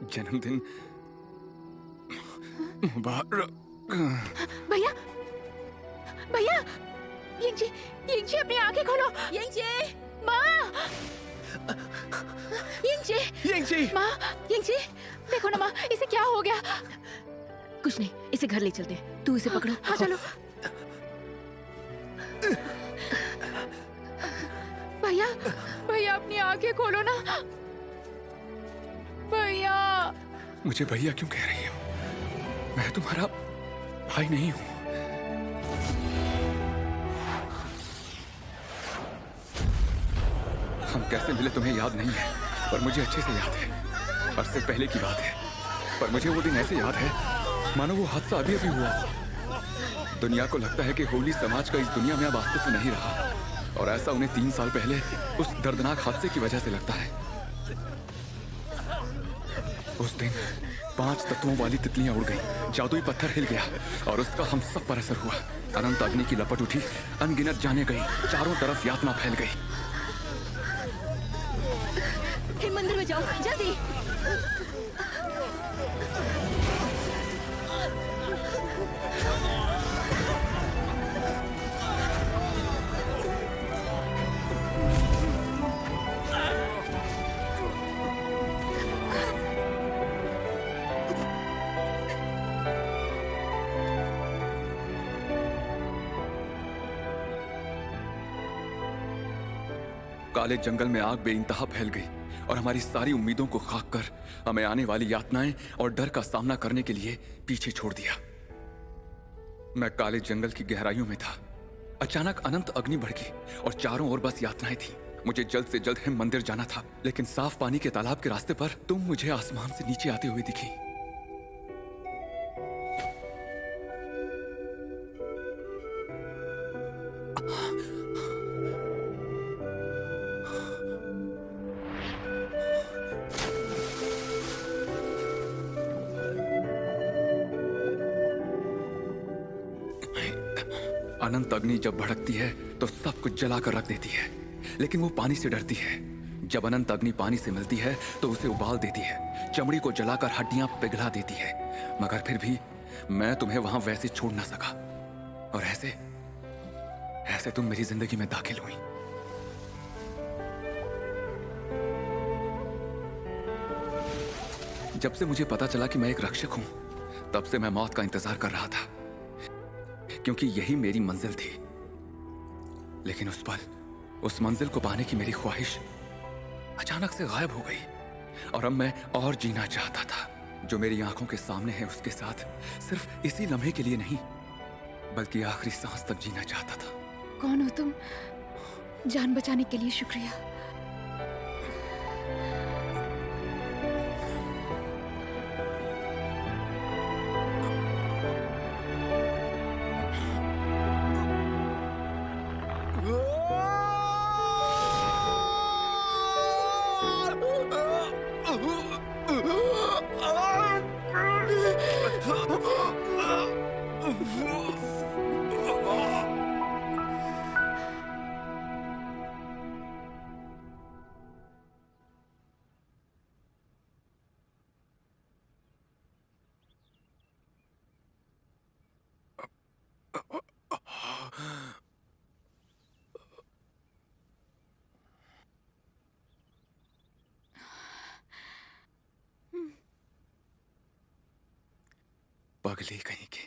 जन्मदिन मुबारक। भैया, भैया, यिंगजी, यिंगजी अपनी आंखें खोलो। यिंगजी, माँ, यिंगजी, यिंगजी, माँ, यिंगजी, देखो ना माँ, इसे क्या हो गया? कुछ नहीं, इसे घर ले चलते हैं। तू इसे पकड़ो। हाँ चलो। भैया, भैया अपनी आंखें खोलो ना। भैया। मुझे भैया क्यों कह रही हो? मैं तुम्हारा भाई नहीं हूं। हम कैसे मिले तुम्हें याद नहीं है, पर मुझे अच्छे से याद है। अरसे पहले की बात है, पर मुझे वो दिन ऐसे याद है मानो वो हादसा अभी अभी हुआ। दुनिया को लगता है कि होली समाज का इस दुनिया में अब अस्तित्व नहीं रहा, और ऐसा उन्हें 3 साल पहले उस दर्दनाक हादसे की वजह से लगता है। उस दिन 5 तत्वों वाली तितलियां उड़ गईं, जादुई पत्थर हिल गया और उसका हम सब पर असर हुआ। अनंत अग्नि की लपट उठी, अनगिनत जाने गई, चारों तरफ यातना फैल गई। मंदिर में जाओ जल्दी। काले जंगल में आग बेइंतहा फैल गई और हमारी सारी उम्मीदों को खाक कर हमें आने वाली यातनाएं और डर का सामना करने के लिए पीछे छोड़ दिया। मैं काले जंगल की गहराइयों में था। अचानक अनंत अग्नि बढ़ गई और चारों ओर बस यातनाएं थी। मुझे जल्द से जल्द हिम मंदिर जाना था, लेकिन साफ पानी के तालाब के रास्ते पर तुम मुझे आसमान से नीचे आते हुए दिखी। अनंत अग्नि जब भड़कती है तो सब कुछ जलाकर रख देती है, लेकिन वो पानी से डरती है। जब अनंत अग्नि पानी से मिलती है तो उसे उबाल देती है, चमड़ी को जलाकर हड्डियां पिघला देती है। मगर फिर भी मैं तुम्हें वहां वैसे छोड़ ना सका, और ऐसे तुम मेरी जिंदगी में दाखिल हुई। जब से मुझे पता चला कि मैं एक रक्षक हूं, तब से मैं मौत का इंतजार कर रहा था, क्योंकि यही मेरी मंजिल थी। लेकिन उस मंजिल को पाने की मेरी ख्वाहिश अचानक से गायब हो गई, और अब मैं और जीना चाहता था। जो मेरी आंखों के सामने है उसके साथ सिर्फ इसी लम्हे के लिए नहीं, बल्कि आखिरी सांस तक जीना चाहता था। कौन हो तुम? जान बचाने के लिए शुक्रिया। पगली कहीं की।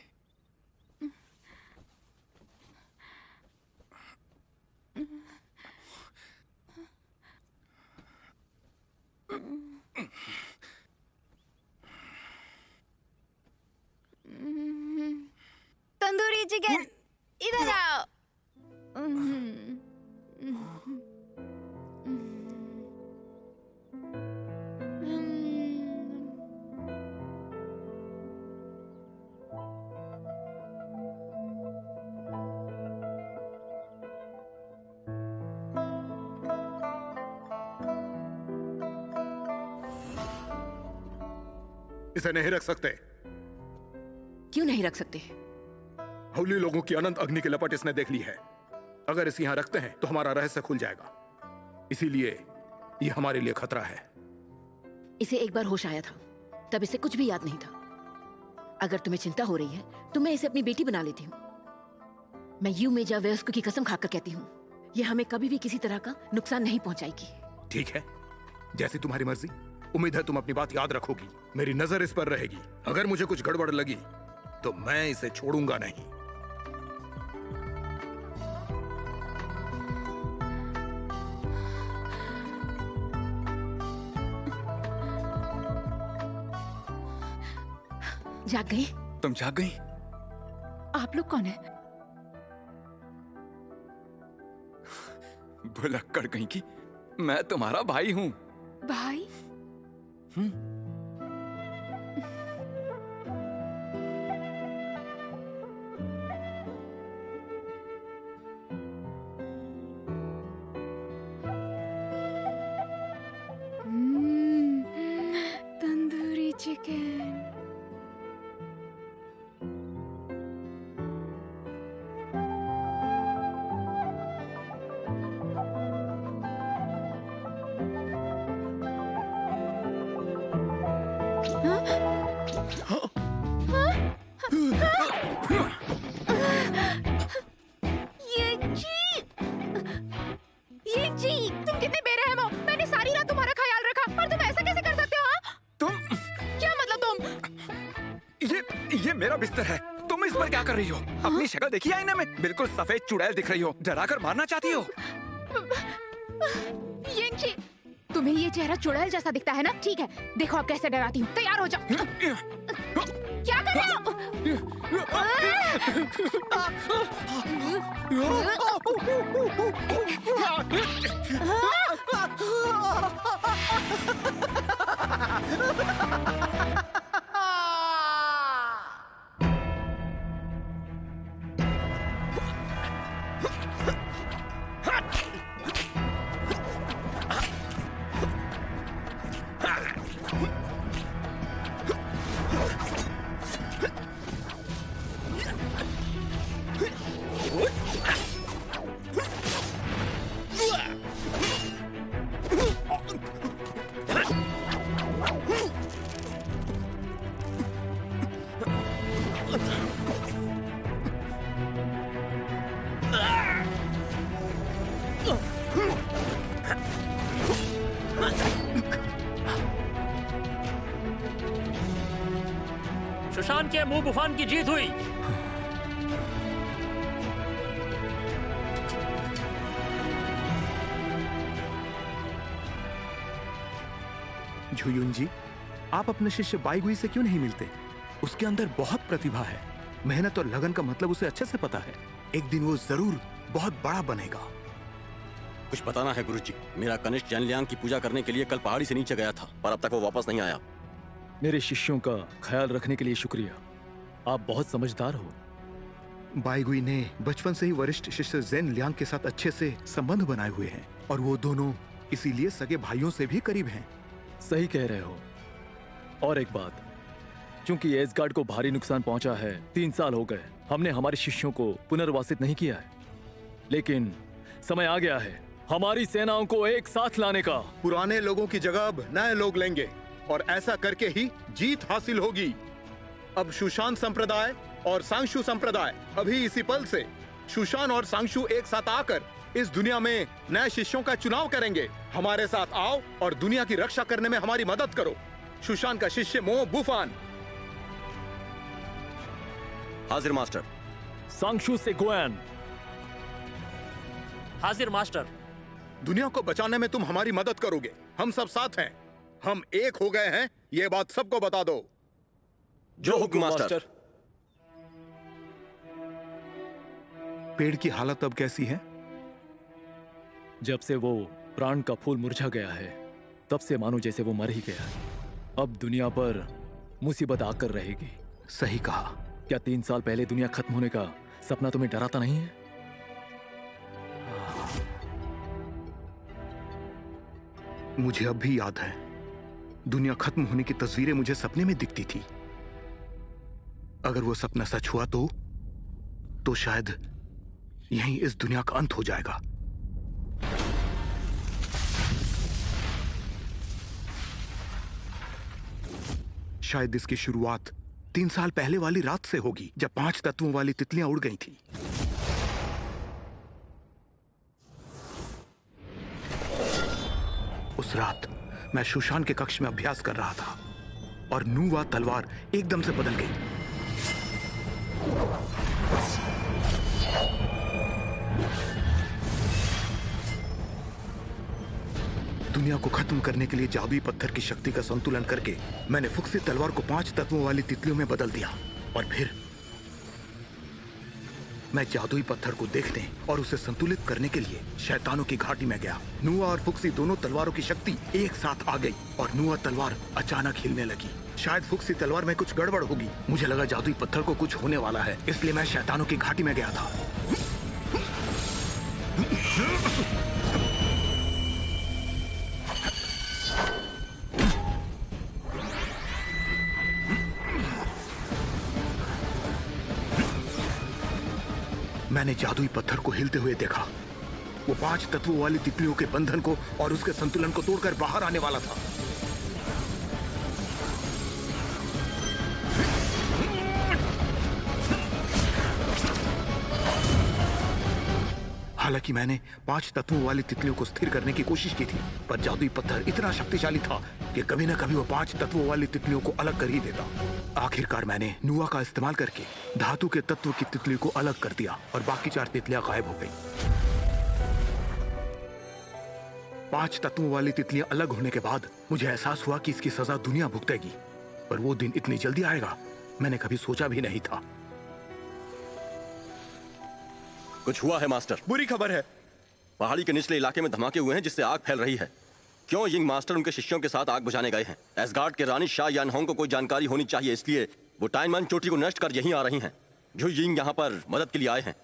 तंदूरी चिकन, इधर आओ। इसे नहीं रख सकते। क्यों नहीं रख सकते? होली लोगों की अनंत अग्नि की लपट इसने देख ली है। अगर इसे यहां रखते हैं तो हमारा रहस्य खुल जाएगा, इसीलिए ये हमारे लिए खतरा है। इसे एक बार होश आया था, तब इसे कुछ भी याद नहीं था। अगर तुम्हें चिंता हो रही है तो मैं इसे अपनी बेटी बना लेती हूँ। मैं यू मेजा वेस्को की कसम खाकर कहती हूँ, ये हमें कभी भी किसी तरह का नुकसान नहीं पहुंचाएगी। ठीक है, जैसी तुम्हारी मर्जी। उम्मीद है तुम अपनी बात याद रखोगी। मेरी नजर इस पर रहेगी। अगर मुझे कुछ गड़बड़ लगी तो मैं इसे छोड़ूंगा नहीं। जाग गई? तुम जाग गई? आप लोग कौन है? भुलक्कड़ कहीं की, मैं तुम्हारा भाई हूँ। भाई? तंदूरी चिकन। तुम कितने बेरहम हो। मैंने सारी रात तुम्हारा ख्याल रखा और तुम ऐसा कैसे कर सकते हो? हाँ? तुम क्या मतलब तुम? ये मेरा बिस्तर है, तुम इस पर क्या कर रही हो? अपनी शक्ल देखी आईने में? बिल्कुल सफेद चुड़ैल दिख रही हो। डरा कर मारना चाहती हो? येंगची, तुम्हें ये चेहरा चुड़ैल जैसा दिखता है ना? ठीक है, देखो आप कैसे डराती हूँ। तैयार हो जाओ। क्या कर रहे हो? सुशांत के मुंह बुफान की जीत हुई। झुयुन जी, आप अपने शिष्य बाईगुई से क्यों नहीं मिलते? उसके अंदर बहुत प्रतिभा है। मेहनत और लगन का मतलब उसे अच्छे से पता है। एक दिन वो जरूर बहुत बड़ा बनेगा। कुछ बताना है गुरुजी। मेरा कनिष्ठ जैनलियांग की पूजा करने के लिए कल पहाड़ी से नीचे गया था, पर अब तक वो वापस नहीं आया। मेरे शिष्यों का ख्याल रखने के लिए शुक्रिया। आप बहुत समझदार हो। बाईगुई ने बचपन से ही वरिष्ठ शिष्य ज़ेन लियांग के साथ अच्छे से संबंध बनाए हुए हैं और वो दोनों इसीलिए सगे भाइयों से भी करीब हैं। सही कह रहे हो। और एक बात, क्योंकि एसगार्ड को भारी नुकसान पहुंचा है, 3 साल हो गए, हमने हमारे शिष्यों को पुनर्वासित नहीं किया है। लेकिन समय आ गया है हमारी सेनाओं को एक साथ लाने का। पुराने लोगों की जगह अब नए लोग लेंगे और ऐसा करके ही जीत हासिल होगी। अब शुशान संप्रदाय और सांगशु संप्रदाय अभी इसी पल से शुशान और सांगशु एक साथ आकर इस दुनिया में नए शिष्यों का चुनाव करेंगे। हमारे साथ आओ और दुनिया की रक्षा करने में हमारी मदद करो। शुशान का शिष्य मो बुफान। हाजिर मास्टर। सांगशु से गुआन। हाजिर मास्टर। दुनिया को बचाने में तुम हमारी मदद करोगे। हम सब साथ हैं। हम एक हो गए हैं, ये बात सबको बता दो। जो हुक्म मास्टर। पेड़ की हालत अब कैसी है? जब से वो प्राण का फूल मुरझा गया है, तब से मानो जैसे वो मर ही गया है। अब दुनिया पर मुसीबत आकर रहेगी। सही कहा। क्या 3 साल पहले दुनिया खत्म होने का सपना तुम्हें डराता नहीं है? मुझे अब भी याद है, दुनिया खत्म होने की तस्वीरें मुझे सपने में दिखती थी। अगर वो सपना सच हुआ तो शायद यहीं इस दुनिया का अंत हो जाएगा। शायद इसकी शुरुआत 3 साल पहले वाली रात से होगी, जब 5 तत्वों वाली तितलियां उड़ गई थी। उस रात मैं सुशान के कक्ष में अभ्यास कर रहा था और नूवा तलवार एकदम से बदल गई। दुनिया को खत्म करने के लिए जादुई पत्थर की शक्ति का संतुलन करके मैंने फुक्सी तलवार को 5 तत्वों वाली तितलियों में बदल दिया। और फिर मैं जादुई पत्थर को देखने और उसे संतुलित करने के लिए शैतानों की घाटी में गया। नुआ और फुक्सी दोनों तलवारों की शक्ति एक साथ आ गई और नुआ तलवार अचानक हिलने लगी। शायद फुक्सी तलवार में कुछ गड़बड़ होगी। मुझे लगा जादुई पत्थर को कुछ होने वाला है, इसलिए मैं शैतानों की घाटी में गया था। मैंने जादुई पत्थर को हिलते हुए देखा। वो 5 तत्वों वाली तितलियों के बंधन को और उसके संतुलन को तोड़कर बाहर आने वाला था। हालांकि मैंने 5 तत्वों वाली तितलियों को स्थिर करने की कोशिश की थी, पर जादुई पत्थर इतना शक्तिशाली था कि कभी न कभी वो 5 तत्वों वाली तितलियों को अलग कर ही देता। आखिरकार मैंने नुआ का इस्तेमाल करके धातु के तत्व की तितली को अलग कर दिया और बाकी 4 तितलियां गायब हो गई। 5 तत्वों वाली तितलियां अलग होने के बाद मुझे एहसास हुआ कि इसकी सजा दुनिया भुगतेगी, पर वो दिन इतनी जल्दी आएगा मैंने कभी सोचा भी नहीं था। कुछ हुआ है मास्टर? बुरी खबर है। पहाड़ी के निचले इलाके में धमाके हुए हैं जिससे आग फैल रही है। क्यों यिंग मास्टर उनके शिष्यों के साथ आग बुझाने गए हैं? एसगार्ड के रानी शा यानहोंग को कोई जानकारी होनी चाहिए, इसलिए वो टाइनमन चोटी को नष्ट कर यहीं आ रही हैं। जो यिंग यहाँ पर मदद के लिए आए हैं।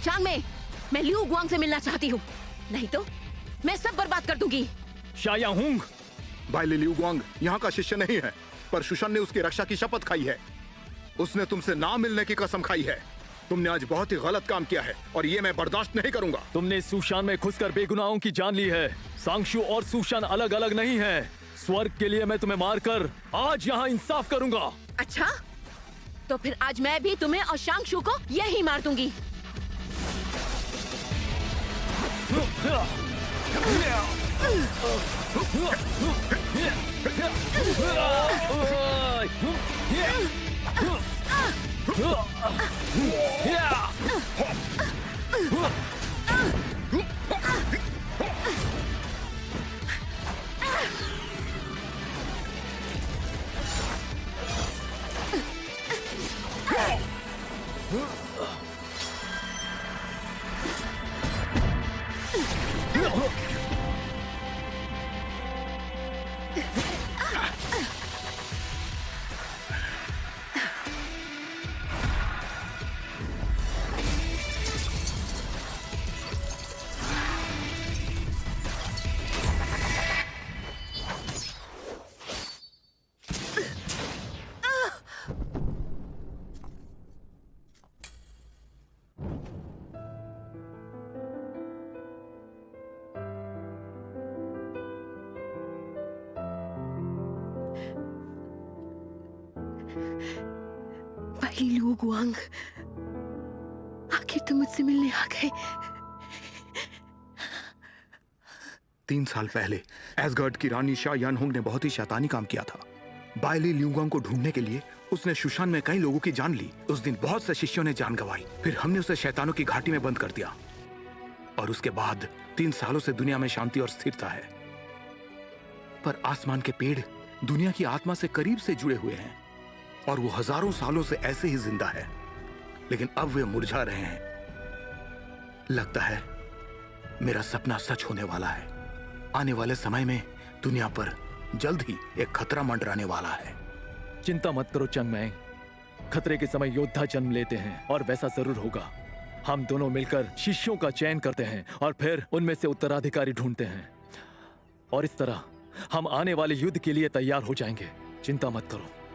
चांग में, मैं लिू गुआंग से मिलना चाहती हूँ, नहीं तो मैं सब बर्बाद कर दूंगी। शा यानहोंग, भाई लिu गुआंग यहाँ का शिष्य नहीं है, पर सुशान ने उसकी रक्षा की शपथ खाई है। उसने तुमसे ना मिलने की कसम खाई है। तुमने आज बहुत ही गलत काम किया है और ये मैं बर्दाश्त नहीं करूंगा। तुमने सुशान में घुसकर बेगुनाहों की जान ली है। सांगशु और सुशान अलग अलग नहीं है। स्वर्ग के लिए मैं तुम्हें मारकर आज यहाँ इंसाफ करूंगा। अच्छा, तो फिर आज मैं भी तुम्हें और सांगशु को यही मार दूंगी। भाई लिu गुआंग, आखिर तुम मुझसे मिलने आ गए। 3 साल पहले एसगार्ड की रानी शा यानहोंग ने बहुत ही शैतानी काम किया था। बायली लिu गुआंग को ढूंढने के लिए उसने सुशान में कई लोगों की जान ली। उस दिन बहुत से शिष्यों ने जान गंवाई। फिर हमने उसे शैतानों की घाटी में बंद कर दिया और उसके बाद 3 सालों से दुनिया में शांति और स्थिरता है। पर आसमान के पेड़ दुनिया की आत्मा से करीब से जुड़े हुए हैं और वो हजारों सालों से ऐसे ही जिंदा है, लेकिन अब वे मुरझा रहे हैं। लगता है मेरा सपना सच होने वाला है। आने वाले समय में दुनिया पर जल्द ही एक खतरा मंडराने वाला है। चिंता मत करो चंगमैंग, खतरे के समय योद्धा जन्म लेते हैं और वैसा जरूर होगा। हम दोनों मिलकर शिष्यों का चयन करते हैं और फिर उनमें से उत्तराधिकारी ढूंढते हैं और इस तरह हम आने वाले युद्ध के लिए तैयार हो जाएंगे। चिंता मत करो।